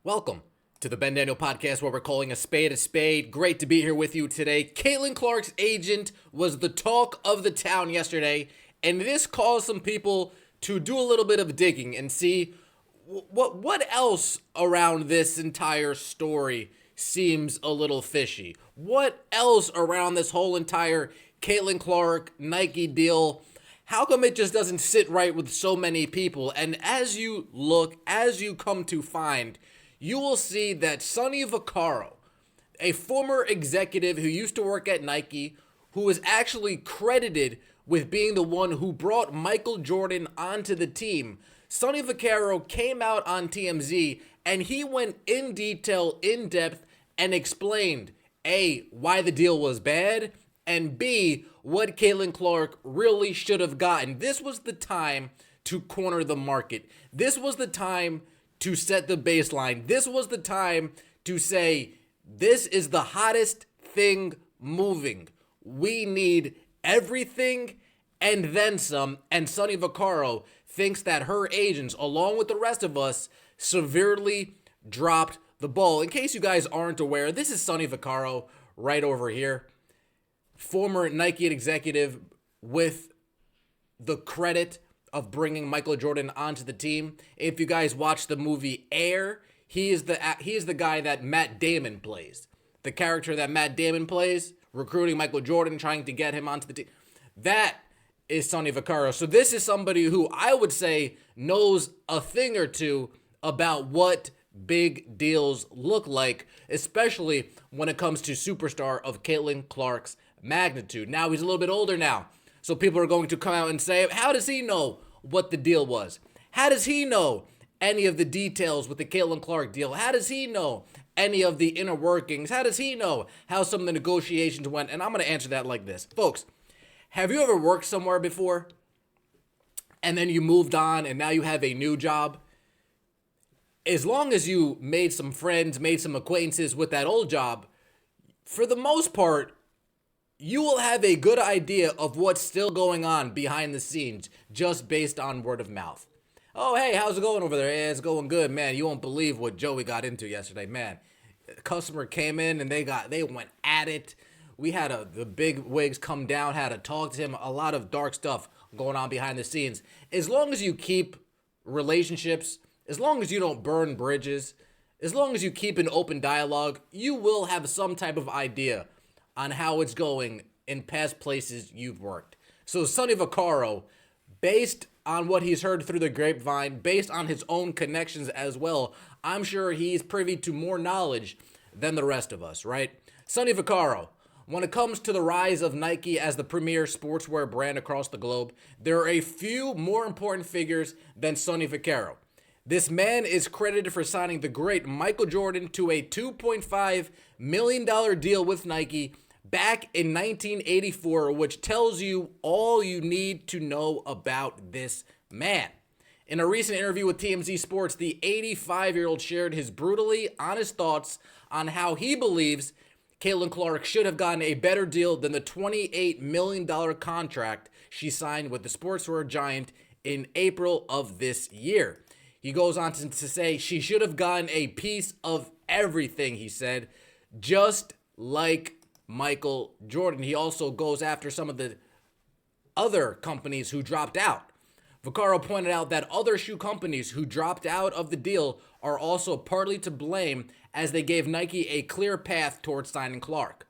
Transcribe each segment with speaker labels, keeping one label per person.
Speaker 1: Welcome to the Ben Daniel Podcast, where we're calling a spade a spade. Great to be here with you today. Caitlin Clark's agent was the talk of the town yesterday, and this caused some people to do a little bit of digging and see what else around this entire story seems a little fishy. What else around this whole entire Caitlin Clark Nike deal? How come it just doesn't sit right with so many people? And as you look, as you come to find, you will see that Sonny Vaccaro, a former executive who used to work at Nike, who is actually credited with being the one who brought Michael Jordan onto the team, Sonny Vaccaro came out on TMZ and he went in detail, in depth, and explained A, why the deal was bad, and B, what Caitlin Clark really should have gotten. This was the time to corner the market. This was the time to set the baseline. This was the time to say, this is the hottest thing moving. We need everything and then some. And Sonny Vaccaro thinks that her agents, along with the rest of us, severely dropped the ball. In case you guys aren't aware, this is Sonny Vaccaro right over here. Former Nike executive with the credit of bringing Michael Jordan onto the team. If you guys watch the movie Air, he is the guy that Matt Damon plays. The character that Matt Damon plays, recruiting Michael Jordan, trying to get him onto the team. That is Sonny Vaccaro. So this is somebody who I would say knows a thing or two about what big deals look like, especially when it comes to superstar of Caitlin Clark's magnitude. Now he's a little bit older now, so people are going to come out and say, how does he know what the deal was? How does he know any of the details with the Caitlin Clark deal? How does he know any of the inner workings? How does he know how some of the negotiations went? And I'm going to answer that like this. Folks, have you ever worked somewhere before and then you moved on and now you have a new job? As long as you made some friends, made some acquaintances with that old job, for the most part, you will have a good idea of what's still going on behind the scenes just based on word of mouth. Oh, hey, how's it going over there? Yeah, it's going good, man. You won't believe what Joey got into yesterday, man. A customer came in and they went at it. We had the big wigs come down, had to talk to him. A lot of dark stuff going on behind the scenes. As long as you keep relationships, as long as you don't burn bridges, as long as you keep an open dialogue, you will have some type of idea on how it's going in past places you've worked. So Sonny Vaccaro, based on what he's heard through the grapevine, based on his own connections as well, I'm sure he's privy to more knowledge than the rest of us, right? Sonny Vaccaro, when it comes to the rise of Nike as the premier sportswear brand across the globe, there are a few more important figures than Sonny Vaccaro. This man is credited for signing the great Michael Jordan to a $2.5 million deal with Nike back in 1984, which tells you all you need to know about this man. In a recent interview with TMZ Sports, the 85-year-old shared his brutally honest thoughts on how he believes Caitlin Clark should have gotten a better deal than the $28 million contract she signed with the sportswear giant in April of this year. He goes on to say she should have gotten a piece of everything, he said, just like Michael Jordan. He also goes after some of the other companies who dropped out. Vaccaro pointed out that other shoe companies who dropped out of the deal are also partly to blame, as they gave Nike a clear path towards signing Clark.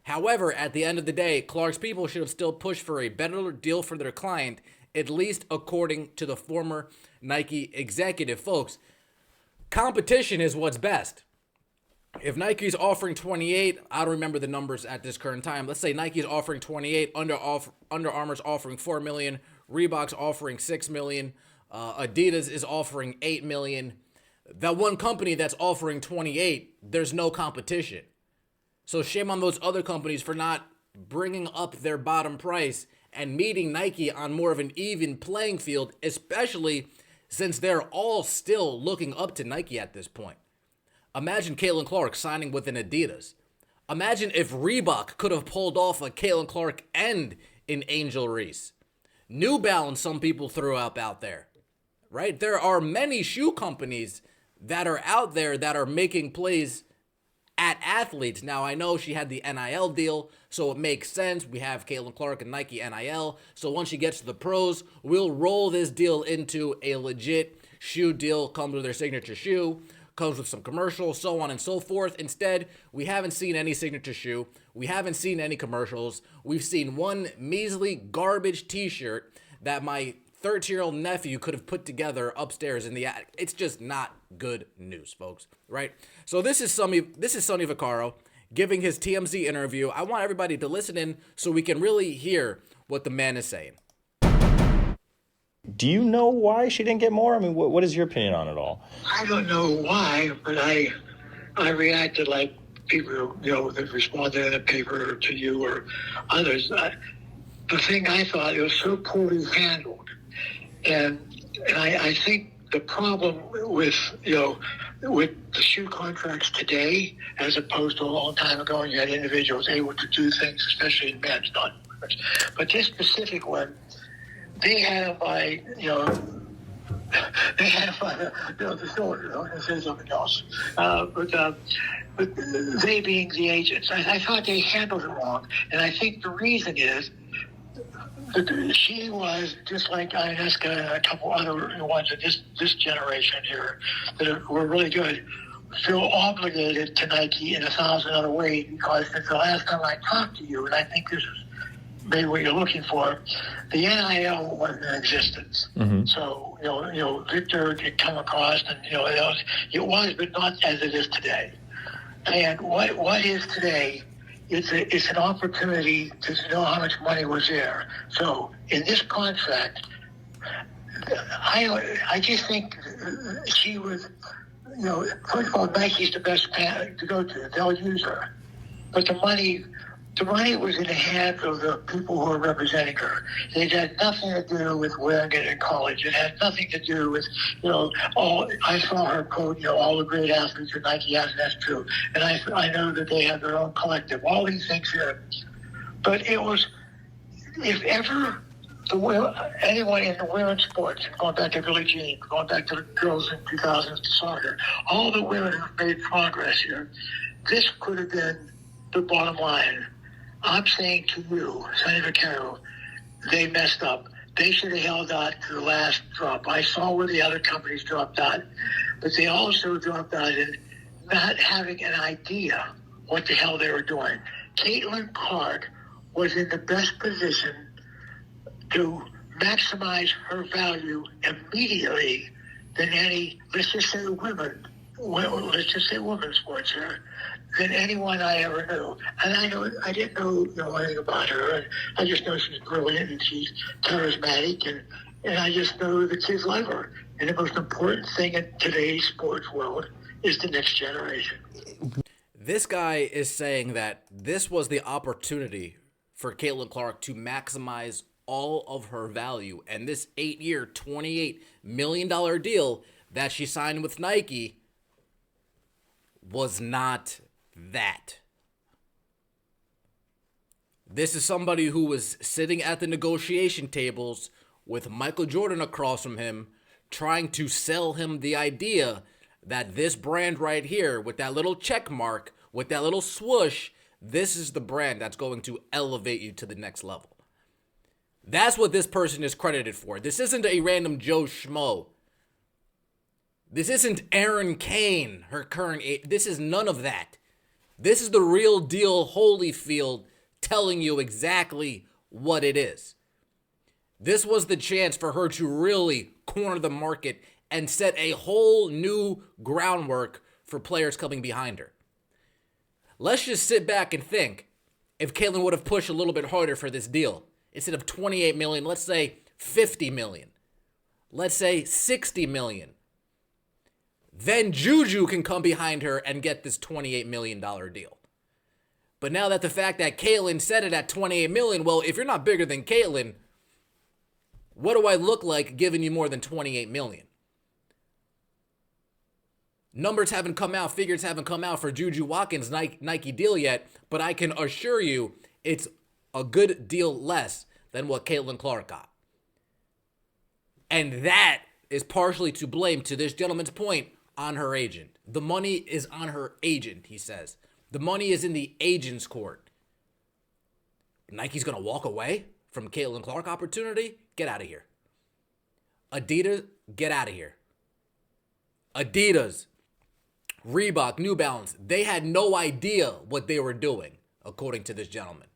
Speaker 1: However, at the end of the day, Clark's people should have still pushed for a better deal for their client, at least according to the former Nike executive. Folks, competition is what's best. If Nike's offering 28, I don't remember the numbers at this current time. Let's say Nike's offering 28, Under Armour's offering 4 million, Reebok's offering 6 million, Adidas is offering 8 million. That one company that's offering 28, there's no competition. So shame on those other companies for not bringing up their bottom price and meeting Nike on more of an even playing field, especially since they're all still looking up to Nike at this point. Imagine Caitlin Clark signing with an Adidas. Imagine if Reebok could have pulled off a Caitlin Clark and an Angel Reese. New Balance, some people threw up out there, right? There are many shoe companies that are out there that are making plays at athletes. Now, I know she had the NIL deal, so it makes sense. We have Caitlin Clark and Nike NIL. So once she gets to the pros, we'll roll this deal into a legit shoe deal. Comes with their signature shoe, comes with some commercials, so on and so forth. Instead, we haven't seen any signature shoe. We haven't seen any commercials. We've seen one measly garbage t-shirt that my 13-year-old nephew could have put together upstairs in the attic. It's just not good news, folks, right? So this is Sonny Vaccaro giving his TMZ interview. I want everybody to listen in so we can really hear what the man is saying.
Speaker 2: Do you know why she didn't get more? I mean, what is your opinion on it all?
Speaker 3: I don't know why, but I reacted like people, that responded in the paper or to you or others. The thing I thought, it was so poorly handled. And I think the problem with the shoe contracts today, as opposed to a long time ago, and you had individuals able to do things, especially in men's, not women's. But this specific one, they had by the shoulder, to say something else. But they being the agents, I thought they handled it wrong, and I think the reason is she was just like Ionesca and a couple other ones of this generation here that were really good, feel obligated to Nike in 1,000 other ways, because since the last time I talked to you, and I think this is maybe what you're looking for, the NIL wasn't in existence. Mm-hmm. So, Victor could come across, and, it was, but not as it is today. And what is today, it's an opportunity to know how much money was there. So in this contract, I just think she was, first of all, Nike's the best fan to go to. They'll use her. But the money was in the hands of the people who are representing her. It had nothing to do with wearing it in college. It had nothing to do with, I saw her quote, all the great athletes that Nike has, and that's true. And I know that they have their own collective, all these things here. But it was, if ever anyone in the women's sports, going back to Billie Jean, going back to the girls in 2000s to soccer, all the women have made progress here. This could have been the bottom line. I'm saying to you, Sonny Vaccaro, they messed up. They should have held out to the last drop. I saw where the other companies dropped out, but they also dropped out in not having an idea what the hell they were doing. Caitlin Clark was in the best position to maximize her value immediately than any, let's just say women's sports here, than anyone I ever knew. And I didn't know anything about her. I just know she's brilliant and she's charismatic, and I just know the kids love her. And the most important thing in today's sports world is the next generation.
Speaker 1: This guy is saying that this was the opportunity for Caitlin Clark to maximize all of her value. And this 8-year, $28 million deal that she signed with Nike was not that. This is somebody who was sitting at the negotiation tables with Michael Jordan across from him, trying to sell him the idea that this brand right here, with that little check mark, with that little swoosh, this is the brand that's going to elevate you to the next level. That's what this person is credited for. This isn't a random Joe Schmo. This isn't Aaron Kane, her current age. This is none of that. This is the real deal Holyfield telling you exactly what it is. This was the chance for her to really corner the market and set a whole new groundwork for players coming behind her. Let's just sit back and think if Caitlin would have pushed a little bit harder for this deal. Instead of $28 million, let's say $50 million. Let's say $60 million. Then Juju can come behind her and get this $28 million deal. But now that the fact that Caitlin set it at $28 million, well, if you're not bigger than Caitlin, what do I look like giving you more than $28 million? Numbers haven't come out, figures haven't come out for Juju Watkins' Nike deal yet, but I can assure you it's a good deal less than what Caitlin Clark got. And that is partially to blame, to this gentleman's point, on her agent. The money is on her agent, he says. The money is in the agent's court. Nike's going to walk away from Caitlin Clark opportunity? Get out of here. Adidas, get out of here. Adidas, Reebok, New Balance, they had no idea what they were doing, according to this gentleman.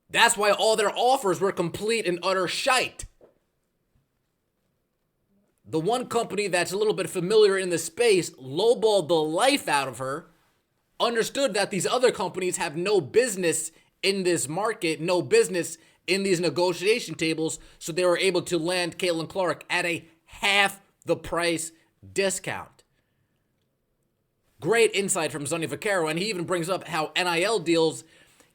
Speaker 1: That's why all their offers were complete and utter shite. The one company that's a little bit familiar in the space lowballed the life out of her, understood that these other companies have no business in this market, no business in these negotiation tables, so they were able to land Caitlin Clark at a half the price discount. Great insight from Sonny Vaccaro, and he even brings up how NIL deals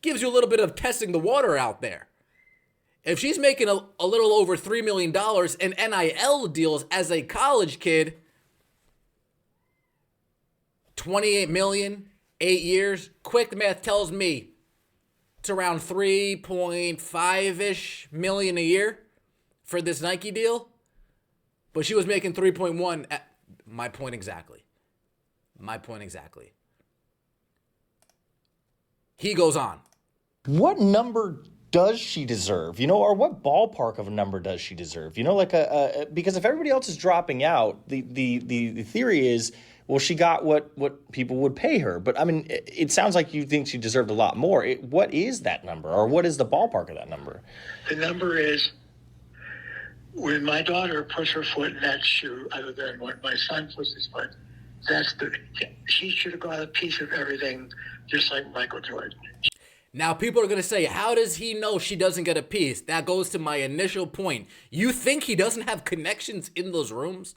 Speaker 1: gives you a little bit of testing the water out there. If she's making a little over $3 million in NIL deals as a college kid, 28 million, 8 years, quick math tells me it's around 3.5-ish million a year for this Nike deal. But she was making 3.1 at my point exactly. My point exactly. He goes on.
Speaker 2: What number does she deserve? Or what ballpark of a number does she deserve? Because if everybody else is dropping out, the theory is, well, she got what people would pay her. But I mean, it sounds like you think she deserved a lot more. What is that number, or what is the ballpark of that number?
Speaker 3: The number is, when my daughter puts her foot in that shoe, other than when my son puts his foot, she should have got a piece of everything, just like Michael Jordan.
Speaker 1: Now, people are going to say, how does he know she doesn't get a piece? That goes to my initial point. You think he doesn't have connections in those rooms?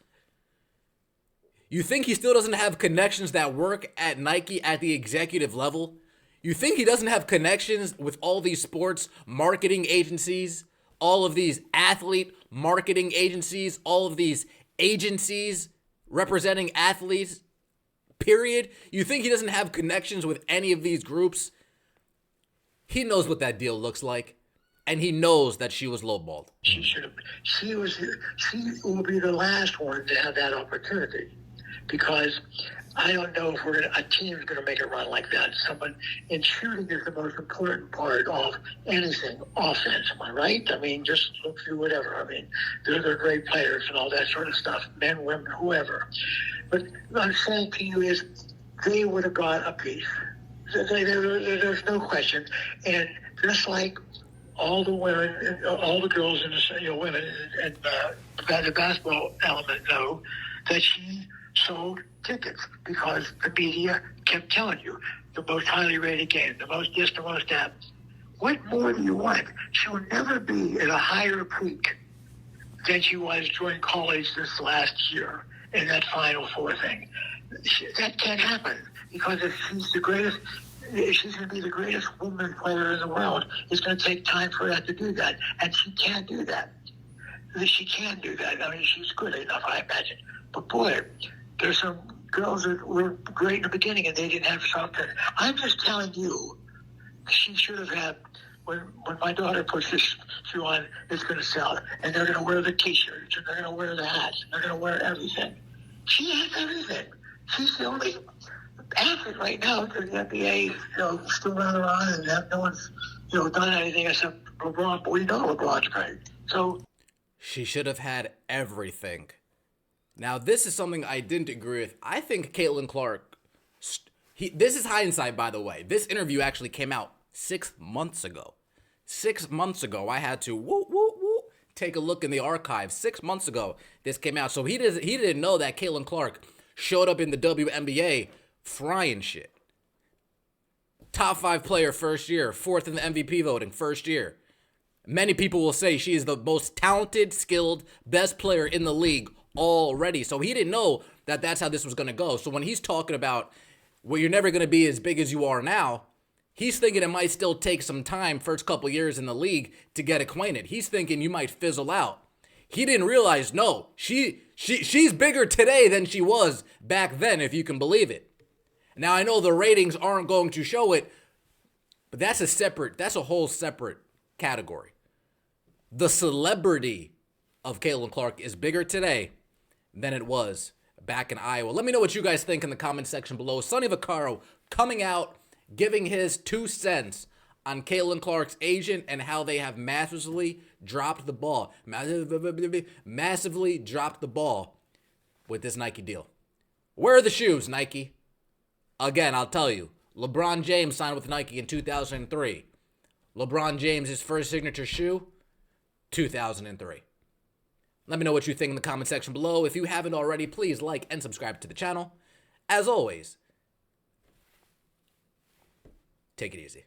Speaker 1: You think he still doesn't have connections that work at Nike at the executive level? You think he doesn't have connections with all these sports marketing agencies, all of these athlete marketing agencies, all of these agencies representing athletes, period? You think he doesn't have connections with any of these groups? He knows what that deal looks like, and he knows that she was lowballed.
Speaker 3: She should have. She will be the last one to have that opportunity, because I don't know if a team is going to make a run like that. And shooting is the most important part of anything offense. Am I right? I mean, just look through whatever. I mean, they're great players and all that sort of stuff, men, women, whoever. But what I'm saying to you is, they would have got a piece. There's no question. And just like all the women, all the girls in the women and the basketball element know that she sold tickets, because the media kept telling you the most highly rated game, the most this, the most that. What more do you want? She will never be at a higher peak than she was during college this last year in that Final Four thing. That can't happen, because if she's going to be the greatest woman player in the world, it's going to take time for her to do that. And she can't do that. She can do that. I mean, she's good enough, I imagine. But boy, there's some girls that were great in the beginning and they didn't have something. I'm just telling you, she should have had, when my daughter puts this shoe on, it's going to sell. And they're going to wear the T-shirts, and they're going to wear the hats, and they're going to wear everything. She has everything. She's the only athlete right now to the NBA, still running around, and no one's, done anything except LeBron. But we know LeBron's great. So
Speaker 1: she should have had everything. Now, this is something I didn't agree with. I think Caitlin Clark, this is hindsight, by the way. This interview actually came out 6 months ago. 6 months ago, I had to take a look in the archives. 6 months ago, this came out. So he didn't know that Caitlin Clark showed up in the WNBA frying shit. Top 5 player first year, 4th in the MVP voting first year. Many people will say she is the most talented, skilled, best player in the league already. So he didn't know that that's how this was going to go. So when he's talking about, well, you're never going to be as big as you are now, he's thinking it might still take some time, first couple years in the league, to get acquainted. He's thinking you might fizzle out. He didn't realize, no, she's bigger today than she was back then, if you can believe it. Now, I know the ratings aren't going to show it, but that's a whole separate category. The celebrity of Caitlin Clark is bigger today than it was back in Iowa. Let me know what you guys think in the comment section below. Sonny Vaccaro coming out, giving his 2 cents on Caitlin Clark's agent and how they have massively dropped the ball. Massively dropped the ball with this Nike deal. Where are the shoes, Nike? Again, I'll tell you. LeBron James signed with Nike in 2003. LeBron James' first signature shoe, 2003. Let me know what you think in the comment section below. If you haven't already, please like and subscribe to the channel. As always, take it easy.